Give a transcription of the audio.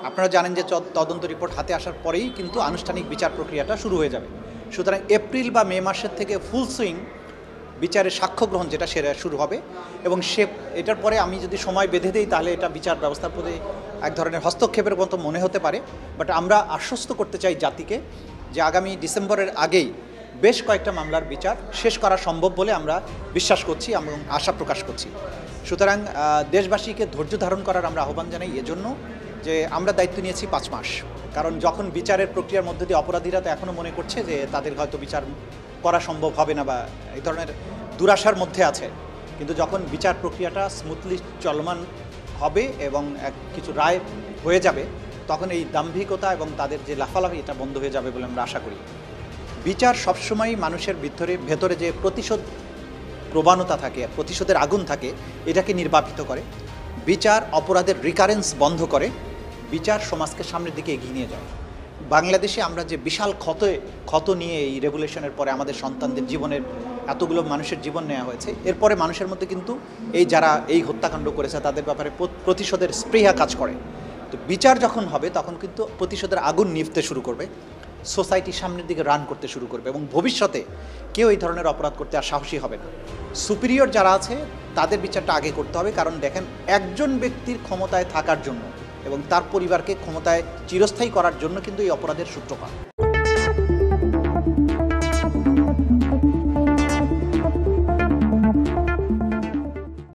আপনারা জানেন যে তদন্ত রিপোর্ট হাতে আসার পরেই কিন্তু আনুষ্ঠানিক বিচার প্রক্রিয়াটা শুরু হয়ে যাবে। সুতরাং এপ্রিল বা মে মাসের থেকে ফুল সুইং বিচারের সাক্ষ্য গ্রহণ যেটা সেটা শুরু হবে এবং এটার পরে আমি যদি সময় বেঁধে দিই তাহলে এটা বিচার ব্যবস্থার প্রতি এক ধরনের হস্তক্ষেপের মতো মনে হতে পারে। বাট আমরা আশ্বস্ত করতে চাই জাতিকে যে আগামী ডিসেম্বরের আগেই বেশ কয়েকটা মামলার বিচার শেষ করা সম্ভব বলে আমরা বিশ্বাস করছি এবং আশা প্রকাশ করছি। সুতরাং দেশবাসীকে ধৈর্য ধারণ করার আমরা আহ্বান জানাই এজন্য যে আমরা দায়িত্ব নিয়েছি 5 মাস। কারণ যখন বিচারের প্রক্রিয়ার মধ্যে দিয়ে অপরাধীরা তো এখনও মনে করছে যে তাদের হয়তো বিচার করা সম্ভব হবে না বা এই ধরনের দুরাশার মধ্যে আছে, কিন্তু যখন বিচার প্রক্রিয়াটা স্মুথলি চলমান হবে এবং কিছু রায় হয়ে যাবে তখন এই দাম্ভিকতা এবং তাদের যে লাফালাফি এটা বন্ধ হয়ে যাবে বলে আমরা আশা করি। বিচার সবসময় মানুষের ভেতরে যে প্রতিশোধ প্রবণতা থাকে, প্রতিশোধের আগুন থাকে, এটাকে নির্বাপিত করে। বিচার অপরাধের রিকারেন্স বন্ধ করে। বিচার সমাজকে সামনের দিকে এগিয়ে নিয়ে যায়। বাংলাদেশে আমরা যে বিশাল ক্ষত নিয়ে এই রেগুলেশনের পরে আমাদের সন্তানদের জীবনের এতগুলো মানুষের জীবন নেওয়া হয়েছে, এরপরে মানুষের মধ্যে কিন্তু যারা এই হত্যাকাণ্ড করেছে তাদের ব্যাপারে প্রতিশোধের স্পৃহা কাজ করে। তো বিচার যখন হবে তখন কিন্তু প্রতিশোধের আগুন নিভতে শুরু করবে, সোসাইটি সামনের দিকে রান করতে শুরু করবে এবং ভবিষ্যতে কেউ এই ধরনের অপরাধ করতে আর সাহসী হবে না। সুপিরিয়র যারা আছে তাদের বিচারটা আগে করতে হবে, কারণ দেখেন একজন ব্যক্তির ক্ষমতায় থাকার জন্য এবং তার পরিবারকে ক্ষমতায় চিরস্থায়ী করার জন্য কিন্তু এই অপরাধের সূত্রপাত।